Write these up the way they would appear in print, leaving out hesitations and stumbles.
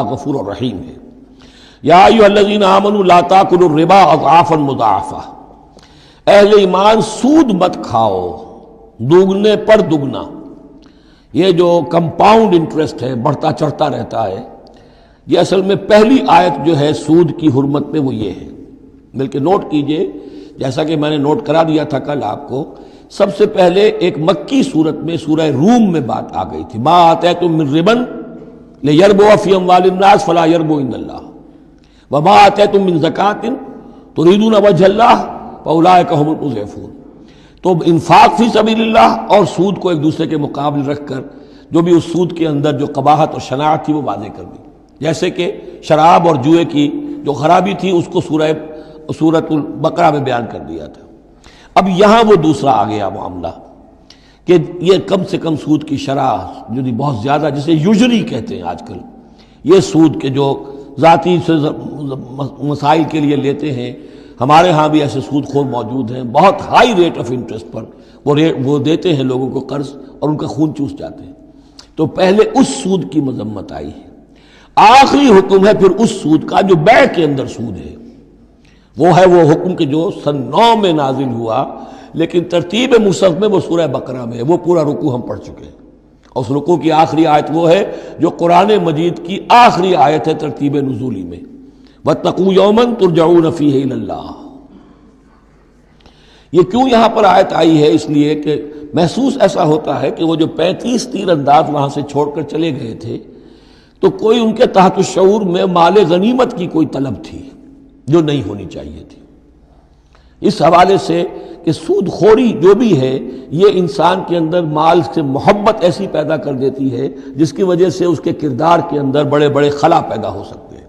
غفور الرحیم ہے۔ یا ایھا الذین آمنوا لا تاکلوا الربا اضعافا مضاعفہ، اہل ایمان سود مت کھاؤ دوگنے پر دگنا۔ یہ جو کمپاؤنڈ انٹرسٹ ہے، بڑھتا چڑھتا رہتا ہے، یہ اصل میں پہلی آیت جو ہے سود کی حرمت میں وہ یہ ہے۔ بلکہ نوٹ کیجئے، جیسا کہ میں نے نوٹ کرا دیا تھا کل آپ کو، سب سے پہلے ایک مکی صورت میں سورہ روم میں بات آ گئی تھی، ما آتیتم من ربا لیربو فی اموال الناس فلا یربو عند اللہ وما آتیتم من زکاۃ تریدون وجہ اللہ فاولئک هم المضعفون۔ تو انفاق فی سبیل اللہ اور سود کو ایک دوسرے کے مقابل رکھ کر جو بھی اس سود کے اندر جو قباحت اور شناعت تھی وہ واضح کر دی، جیسے کہ شراب اور جوئے کی جو خرابی تھی اس کو سورۃ البقرہ میں بیان کر دیا تھا۔ اب یہاں وہ دوسرا آ گیا معاملہ کہ یہ کم سے کم سود کی شرح جو بہت زیادہ، جسے یوجری کہتے ہیں آج کل، یہ سود کے جو ذاتی مسائل کے لیے لیتے ہیں، ہمارے ہاں بھی ایسے سود خور موجود ہیں، بہت ہائی ریٹ آف انٹرسٹ پر وہ دیتے ہیں لوگوں کو قرض اور ان کا خون چوس جاتے ہیں۔ تو پہلے اس سود کی مذمت آئی ہے، آخری حکم ہے پھر اس سود کا جو بیع کے اندر سود ہے، وہ ہے وہ حکم کہ جو سن 9 میں نازل ہوا، لیکن ترتیب مصحف میں وہ سورہ بقرہ میں ہے، وہ پورا رکوع ہم پڑھ چکے ہیں۔ اس رکوع کی آخری آیت وہ ہے جو قرآن مجید کی آخری آیت ہے ترتیب نزولی میں، وَاتَّقُوا يَوْمًا تُرْجَعُونَ فِيهِ إِلَى اللَّهِ۔ یہ کیوں یہاں پر آیت آئی ہے؟ اس لیے کہ محسوس ایسا ہوتا ہے کہ وہ جو 35 تیر انداز وہاں سے چھوڑ کر چلے گئے تھے، تو کوئی ان کے تحت الشعور میں مال غنیمت کی کوئی طلب تھی جو نہیں ہونی چاہیے تھی۔ اس حوالے سے کہ سود خوری جو بھی ہے یہ انسان کے اندر مال سے محبت ایسی پیدا کر دیتی ہے جس کی وجہ سے اس کے کردار کے اندر بڑے بڑے خلا پیدا ہو سکتے ہیں۔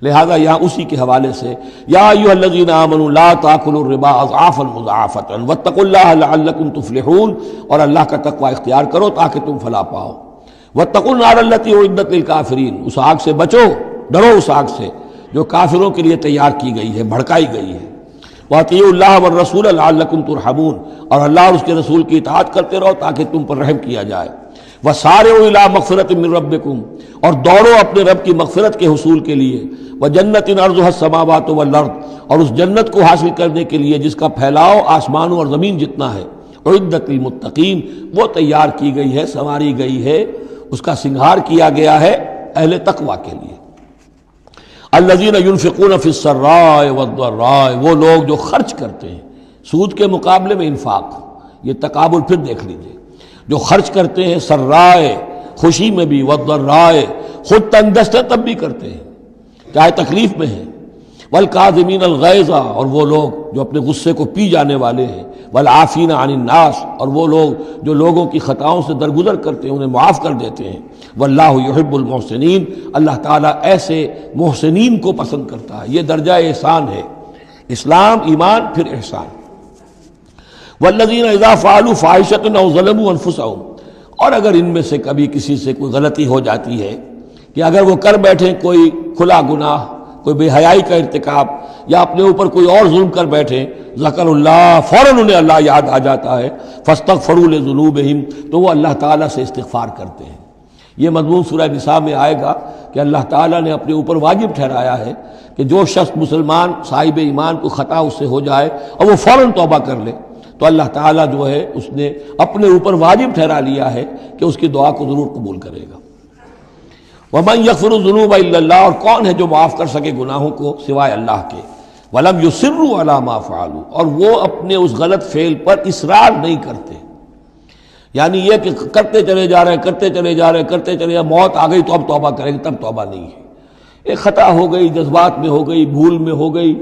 لہذا یہاں اسی کے حوالے سے یا ایھا الذین آمنوا لا تاکلوا الربا اضعافا مضاعفۃ واتقوا اللہ لعلکم تفلحون، اور اللہ کا تقوی اختیار کرو تاکہ تم فلاح پاؤ۔ واتقوا النار التی اعدت للکافرین، اس آگ سے بچو، ڈرو اس آگ سے جو کافروں کے لیے تیار کی گئی ہے، بھڑکائی گئی ہے۔ وَأَطِیعُوا اللَّهَ وَالرَّسُولَ لَعَلَّکُمْ تُرْحَمُونَ، اور اللہ اور اس کے رسول کی اطاعت کرتے رہو تاکہ تم پر رحم کیا جائے۔ وَسَارِعُوا إِلَىٰ مَغْفِرَةٍ مِّن رَّبِّکُمْ، اور دوڑو اپنے رب کی مغفرت کے حصول کے لیے۔ وَجَنَّةٍ عَرْضُهَا السَّمَاوَاتُ وَالْأَرْضُ، اور اس جنت کو حاصل کرنے کے لیے جس کا پھیلاؤ آسمانوں اور زمین جتنا ہے۔ اعدت للمتقین، وہ تیار کی گئی ہے، سنواری گئی ہے، اس کا سنگھار کیا گیا ہے اہل تقوی کے لیے۔ الذین ینفقون فی السراء والضراء، وہ لوگ جو خرچ کرتے ہیں سود کے مقابلے میں انفاق، یہ تقابل پھر دیکھ لیجئے، جو خرچ کرتے ہیں سرائے خوشی میں بھی، والضراء خود تنگ دست ہے تب بھی کرتے ہیں چاہے تکلیف میں ہیں، والکاظمین الغیظ، اور وہ لوگ جو اپنے غصے کو پی جانے والے ہیں، والعافین عن الناس، اور وہ لوگ جو لوگوں کی خطاؤں سے درگزر کرتے ہیں انہیں معاف کر دیتے ہیں۔ واللہ یحب المحسنین، اللہ تعالیٰ ایسے محسنین کو پسند کرتا ہے، یہ درجہ احسان ہے، اسلام، ایمان، پھر احسان۔ والذین اذا فعلوا فاحشۃ او ظلموا انفسهم، اور اگر ان میں سے کبھی کسی سے کوئی غلطی ہو جاتی ہے کہ اگر وہ کر بیٹھیں کوئی کھلا گناہ، کوئی بے حیائی کا ارتکاب، یا اپنے اوپر کوئی اور ظلم کر بیٹھیں، ذکر اللہ، فوراً انہیں اللہ یاد آ جاتا ہے، فاستغفروا لذنوبہم، تو وہ اللہ تعالیٰ سے استغفار کرتے ہیں۔ یہ مضمون سورہ نساء میں آئے گا کہ اللہ تعالیٰ نے اپنے اوپر واجب ٹھہرایا ہے کہ جو شخص مسلمان صاحب ایمان کو خطا اس سے ہو جائے اور وہ فوراً توبہ کر لے، تو اللہ تعالیٰ جو ہے اس نے اپنے اوپر واجب ٹھہرا لیا ہے کہ اس کی دعا کو ضرور قبول کرے گا۔ وَمَن يَغْفِرُ الذُّنُوبَ إِلَّا اللَّهُ، اور کون ہے جو معاف کر سکے گناہوں کو سوائے اللہ کے۔ وَلَمْ يُصِرُّوا عَلَىٰ مَا فَعَلُوا، اور وہ اپنے اس غلط فعل پر اصرار نہیں کرتے، یعنی یہ کہ کرتے چلے جا رہے کرتے چلے جا رہے کرتے چلے جا، موت آ گئی تو اب توبہ کریں گے، تب توبہ نہیں ہے۔ ایک خطا ہو گئی، جذبات میں ہو گئی، بھول میں ہو گئی،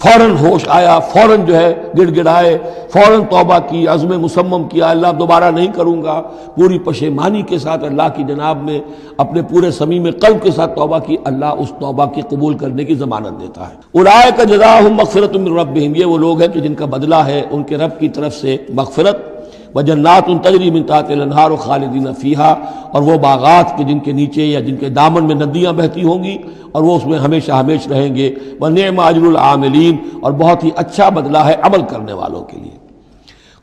فوراً ہوش آیا، فوراً جو ہے گڑ گڑائے، فوراً توبہ کی، عزم مصمم کیا اللہ دوبارہ نہیں کروں گا، پوری پشیمانی کے ساتھ اللہ کی جناب میں اپنے پورے صمیم قلب کے ساتھ توبہ کی، اللہ اس توبہ کی قبول کرنے کی ضمانت دیتا ہے۔ اولئک جزاؤہم مغفرۃ من ربہم، یہ وہ لوگ ہیں کہ جن کا بدلہ ہے ان کے رب کی طرف سے مغفرت، وجنات تجری من تحتہا الانہار خالدین فیہا، اور وہ باغات کہ جن کے نیچے یا جن کے دامن میں ندیاں بہتی ہوں گی اور وہ اس میں ہمیشہ ہمیش رہیں گے۔ ونعم اجر العاملین، اور بہت ہی اچھا بدلہ ہے عمل کرنے والوں کے لیے۔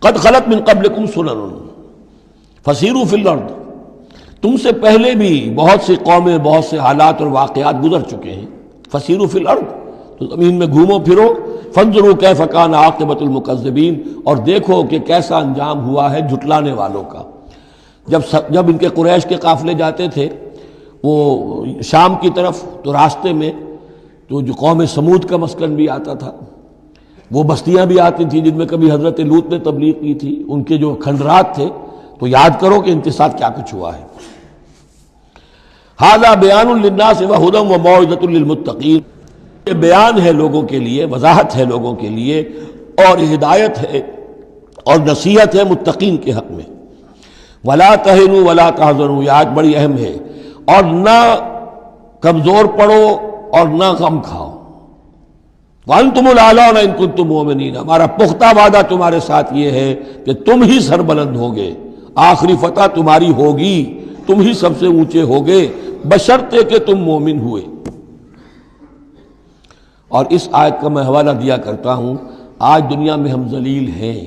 قد خلت من قبلکم سنن فسیروا فی الارض، تم سے پہلے بھی بہت سی قومیں، بہت سے حالات اور واقعات گزر چکے ہیں. فسیروا فی الارض، تو زمین میں گھومو پھرو. فانظروا کیف کان عاقبۃ المکذبین، اور دیکھو کہ کیسا انجام ہوا ہے جھٹلانے والوں کا. جب ان کے قریش کے قافلے جاتے تھے وہ شام کی طرف، تو راستے میں تو جو قوم سمود کا مسکن بھی آتا تھا، وہ بستیاں بھی آتی تھیں جن میں کبھی حضرت لوط نے تبلیغ کی تھی، ان کے جو کھنڈرات تھے. تو یاد کرو کہ ان کے ساتھ کیا کچھ ہوا ہے. ھذا بیان للناس وھدی وموعظۃ للمتقین، یہ بیان ہے لوگوں کے لیے، وضاحت ہے لوگوں کے لیے، اور ہدایت ہے اور نصیحت ہے متقین کے حق میں. ولا تہنوا ولا تحزنوا، یہ آیت بڑی اہم ہے. اور نہ کمزور پڑو اور نہ غم کھاؤ. وانتم الاعلون ان کنتم مؤمنین، ہمارا پختہ وعدہ تمہارے ساتھ یہ ہے کہ تم ہی سربلند ہوگے، آخری فتح تمہاری ہوگی، تم ہی سب سے اونچے ہوگے، بشرطے کہ تم مومن ہوئے. اور اس آیت کا میں حوالہ دیا کرتا ہوں. آج دنیا میں ہم ذلیل ہیں،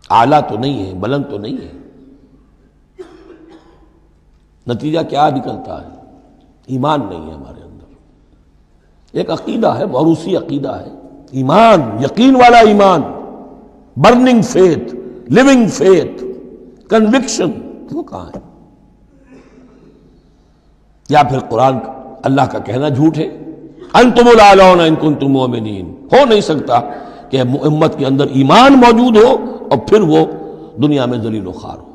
اعلیٰ تو نہیں ہے، بلند تو نہیں ہے. نتیجہ کیا نکلتا ہے؟ ایمان نہیں ہے ہمارے اندر. ایک عقیدہ ہے، موروثی عقیدہ ہے، ایمان، یقین والا ایمان، burning faith, living faith, conviction, وہ کہاں ہے؟ یا پھر قرآن اللہ کا کہنا جھوٹ ہے. انتم الاعلون ان کنتم مؤمنین. ہو نہیں سکتا کہ امت کے اندر ایمان موجود ہو اور پھر وہ دنیا میں ذلیل و خوار ہو.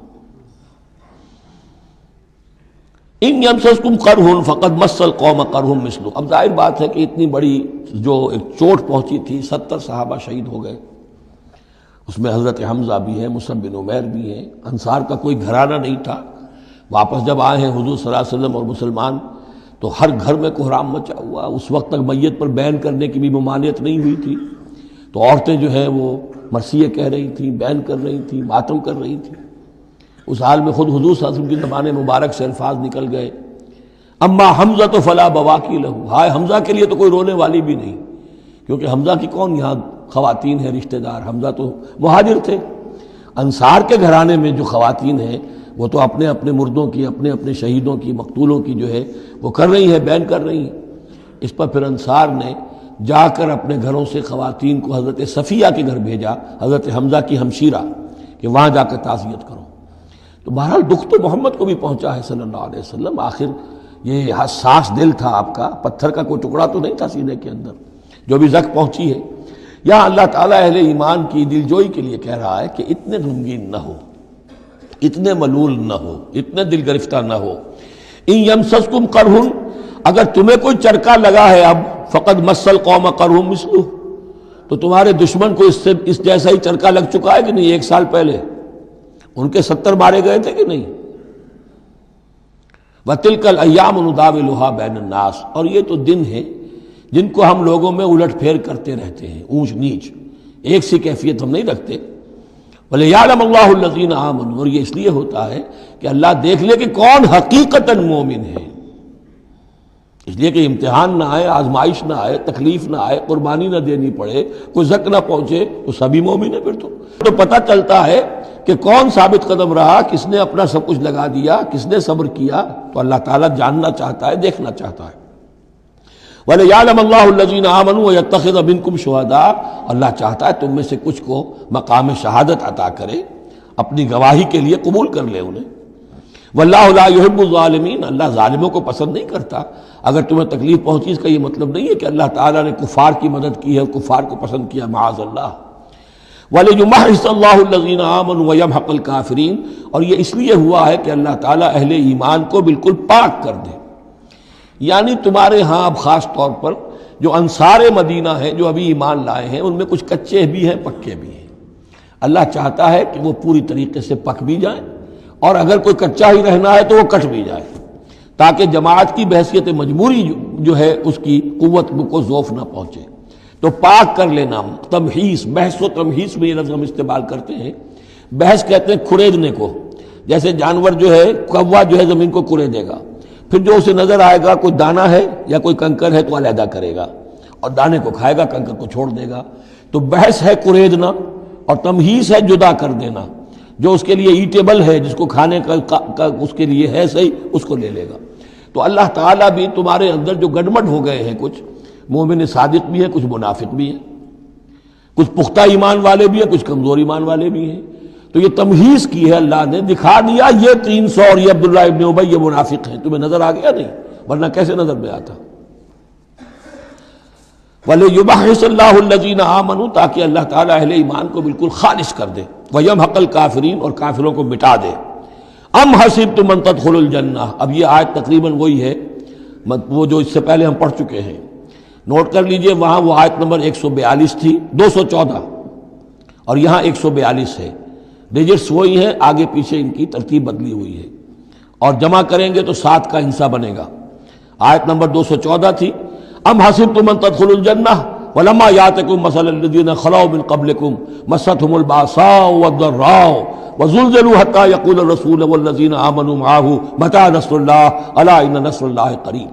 ان یمسسکم قرح فقد مس القوم قرح مثلہ. اب ظاہر بات ہے کہ اتنی بڑی جو ایک چوٹ پہنچی تھی، 70 صحابہ شہید ہو گئے، اس میں حضرت حمزہ بھی ہیں، مصعب بن عمیر بھی ہیں. انصار کا کوئی گھرانہ نہیں تھا. واپس جب آئے ہیں حضور صلی اللہ علیہ وسلم اور مسلمان، تو ہر گھر میں کوہرام مچا ہوا. اس وقت تک میت پر بیان کرنے کی بھی ممانعت نہیں ہوئی تھی. تو عورتیں جو ہیں وہ مرثیے کہہ رہی تھیں، بیان کر رہی تھیں، ماتم کر رہی تھیں. اس حال میں خود حضور صلی اللہ علیہ وسلم کی زبان مبارک سے الفاظ نکل گئے، اما حمزہ تو فلا بواکی لہ. ہائے حمزہ کے لیے تو کوئی رونے والی بھی نہیں، کیونکہ حمزہ کی کون یہاں خواتین ہیں رشتہ دار؟ حمزہ تو مہاجر تھے. انصار کے گھرانے میں جو خواتین ہیں وہ تو اپنے اپنے مردوں کی، اپنے اپنے شہیدوں کی، مقتولوں کی جو ہے وہ کر رہی ہیں، بیان کر رہی ہیں. اس پر پھر انصار نے جا کر اپنے گھروں سے خواتین کو حضرت صفیہ کے گھر بھیجا، حضرت حمزہ کی ہمشیرہ، کہ وہاں جا کر تعزیت کرو. تو بہرحال دکھ تو محمد کو بھی پہنچا ہے صلی اللہ علیہ وسلم. آخر یہ حساس دل تھا آپ کا، پتھر کا کوئی ٹکڑا تو نہیں تھا سینے کے اندر. جو بھی زخم پہنچی ہے، یا اللہ تعالیٰ اہل ایمان کی دلجوئی کے لیے کہہ رہا ہے کہ اتنے غمگین نہ ہو، اتنے ملول نہ ہو، اتنے دل گرفتہ نہ ہو. ان یمسسکم قرح، اگر تمہیں کوئی چرکا لگا ہے اب، فقد مس القوم قرح مثلہ، تو تمہارے دشمن کو اس جیسا ہی چرکا لگ چکا ہے کہ نہیں؟ 1 سال پہلے ان کے 70 مارے گئے تھے کہ نہیں؟ وَتِلْكَ الْأَيَّامُ نُدَاوِلُهَا بَيْنَ النَّاسِ، اور یہ تو دن ہیں جن کو ہم لوگوں میں الٹ پھیر کرتے رہتے ہیں، اونچ نیچ، ایک سی کیفیت ہم نہیں رکھتے. وَلِيَعْلَمَ اللَّهُ الَّذِينَ آمَنُوا، اور یہ اس لیے ہوتا ہے کہ اللہ دیکھ لے کہ کون حقیقتاً مومن ہے. اس لیے کہ امتحان نہ آئے، آزمائش نہ آئے، تکلیف نہ آئے، قربانی نہ دینی پڑے، کوئی زک نہ پہنچے، تو سبھی مومن ہیں. پھر تو پتہ چلتا ہے کہ کون ثابت قدم رہا، کس نے اپنا سب کچھ لگا دیا، کس نے صبر کیا. تو اللہ تعالیٰ جاننا چاہتا ہے، دیکھنا چاہتا ہے. وَلِيَعْلَمَ اللَّهُ الَّذِينَ آمَنُوا وَيَتَّخِذَ مِنكُمْ شُهَدَاءَ، اللہ چاہتا ہے تم میں سے کچھ کو مقام شہادت عطا کرے، اپنی گواہی کے لیے قبول کر لے انہیں. وَاللَّهُ لَا يُحِبُّ الظَّالِمِينَ، اللہ ظالموں کو پسند نہیں کرتا. اگر تمہیں تکلیف پہنچی اس کا یہ مطلب نہیں ہے کہ اللہ تعالیٰ نے کفار کی مدد کی ہے، کفار کو پسند کیا، معاذ اللہ. وَلِيُمَحِّصَ اللَّهُ الَّذِينَ آمَنُوا وَيَمْحَقَ الْكَافِرِينَ، اور یہ اس لیے ہوا ہے کہ اللہ تعالیٰ اہل ایمان کو بالکل پاک کر دے. یعنی تمہارے ہاں اب خاص طور پر جو انصار مدینہ ہیں، جو ابھی ایمان لائے ہیں، ان میں کچھ کچے بھی ہیں، پکے بھی ہیں. اللہ چاہتا ہے کہ وہ پوری طریقے سے پک بھی جائیں، اور اگر کوئی کچا ہی رہنا ہے تو وہ کٹ بھی جائے، تاکہ جماعت کی بحثیت مجبوری جو ہے اس کی قوت کو ضعف نہ پہنچے. تو پاک کر لینا، تمحیص، بحث و تمحیص میں یہ لفظ ہم استعمال کرتے ہیں. بحث کہتے ہیں کھریدنے کو، جیسے جانور جو ہے، کوا جو ہے زمین کو کھرے گا، پھر جو اسے نظر آئے گا کوئی دانہ ہے یا کوئی کنکر ہے تو علیحدہ کرے گا، اور دانے کو کھائے گا، کنکر کو چھوڑ دے گا. تو بحث ہے کھریدنا، اور تمحیص ہے جدا کر دینا. جو اس کے لیے ایٹیبل ہے، جس کو کھانے کا اس کے لیے ہے صحیح، اس کو لے لے گا۔ تو اللہ تعالیٰ بھی تمہارے اندر جو گڑبڑ ہو گئے ہیں، کچھ مومن صادق بھی ہیں، کچھ منافق بھی ہیں، کچھ پختہ ایمان والے بھی ہیں، کچھ کمزور ایمان والے بھی ہیں، تو یہ تمہیز کی ہے اللہ نے، دکھا دیا یہ 300 اور یہ عبداللہ ابن ابی یہ منافق ہیں، تمہیں نظر آ گیا نہیں، ورنہ کیسے نظر میں آتا؟ وَلِيُمَحِّصَ اللَّهُ الَّذِينَ آمَنُوا، تاکہ اللہ تعالیٰ اہل ایمان کو بالکل خالص کر دے، وَيَمْحَقَ الْكَافِرِينَ، اور کافروں کو مٹا دے۔ ام حسبتم ان تدخلوا الجنہ، اب یہ آیت تقریباً وہی ہے وہ جو اس سے پہلے ہم پڑھ چکے ہیں، نوٹ کر لیجئے، وہاں وہ آیت نمبر 142 تھی، 214، اور یہاں 142 ہے، ڈیجٹس وہی ہیں، آگے پیچھے ان کی ترتیب بدلی ہوئی ہے، اور جمع کریں گے تو 7 کا حصہ بنے گا۔ آیت نمبر 214 تھی، ام حسبتم ان تدخلوا الجنہ ولما یاتکم مثل الذین خلوا من قبلکم مستهم الباساء والضراء وزلزلوا حتى يقول الرسول والذین آمنوا معه متى نصر اللہ الا ان نصر اللہ قریب۔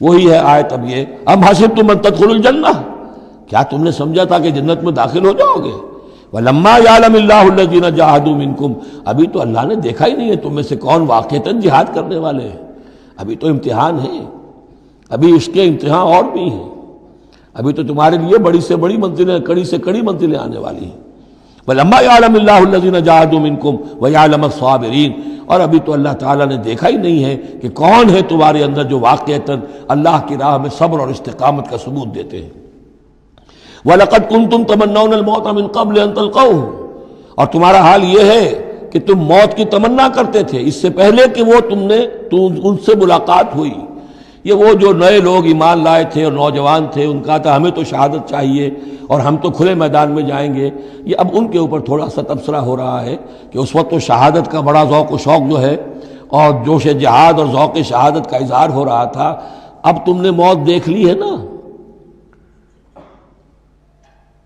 وہی ہے آیت اب یہ، ام حسبتم ان تدخلوا الجنہ، کیا تم نے سمجھا تھا کہ جنت میں داخل ہو جاؤ گے؟ وَلَمَّا يَعْلَمِ اللَّهُ الَّذِينَ جَاهَدُوا مِنْكُمْ، ابھی تو اللہ نے دیکھا ہی نہیں ہے تم میں سے کون واقعتاً جہاد کرنے والے ہیں، ابھی تو امتحان ہے، ابھی اس کے امتحان اور بھی ہیں، ابھی تو تمہارے لیے بڑی سے بڑی منزلیں، کڑی سے کڑی منزلیں آنے والی ہیں۔ وَلَمَّا يَعْلَمِ اللَّهُ الَّذِينَ جَاهَدُوا مِنْكُمْ وَيَعْلَمَ الصَّابِرِينَ، اور ابھی تو اللہ تعالیٰ نے دیکھا ہی نہیں ہے کہ کون ہے تمہارے اندر جو واقعتاً اللہ کی راہ میں صبر اور استقامت کا ثبوت دیتے ہیں۔ وَلَقَدْ كُنْتُمْ تَمَنَّوْنَ الْمَوْتَ مِنْ قَبْلِ أَنْ تَلْقَوْهُ، اور تمہارا حال یہ ہے کہ تم موت کی تمنا کرتے تھے اس سے پہلے کہ وہ ان سے ملاقات ہوئی۔ یہ وہ جو نئے لوگ ایمان لائے تھے اور نوجوان تھے، ان کا تھا ہمیں تو شہادت چاہیے اور ہم تو کھلے میدان میں جائیں گے، یہ اب ان کے اوپر تھوڑا سا تبصرہ ہو رہا ہے کہ اس وقت تو شہادت کا بڑا ذوق و شوق جو ہے اور جوش جہاد اور ذوق شہادت کا اظہار ہو رہا تھا، اب تم نے موت دیکھ لی ہے نا،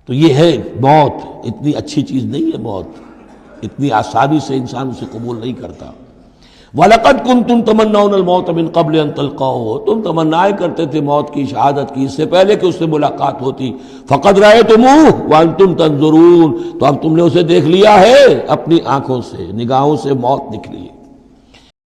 تو یہ ہے موت، اتنی اچھی چیز نہیں ہے موت، اتنی آسانی سے انسان اسے قبول نہیں کرتا۔ وَلَقَدْ كُنْتُمْ تَمَنَّوْنَ الْمَوْتَ مِنْ قَبْلِ أَنْ تَلْقَوْهُ، تم تمنائیں کرتے تھے موت کی، شہادت کی، اس سے پہلے کہ اس سے ملاقات ہوتی۔ فَقَدْ رَأَيْتُمُوهُ وَأَنْتُمْ تَنْظُرُونَ، تو اب تم نے اسے دیکھ لیا ہے اپنی آنکھوں سے، نگاہوں سے موت نکلی ہے۔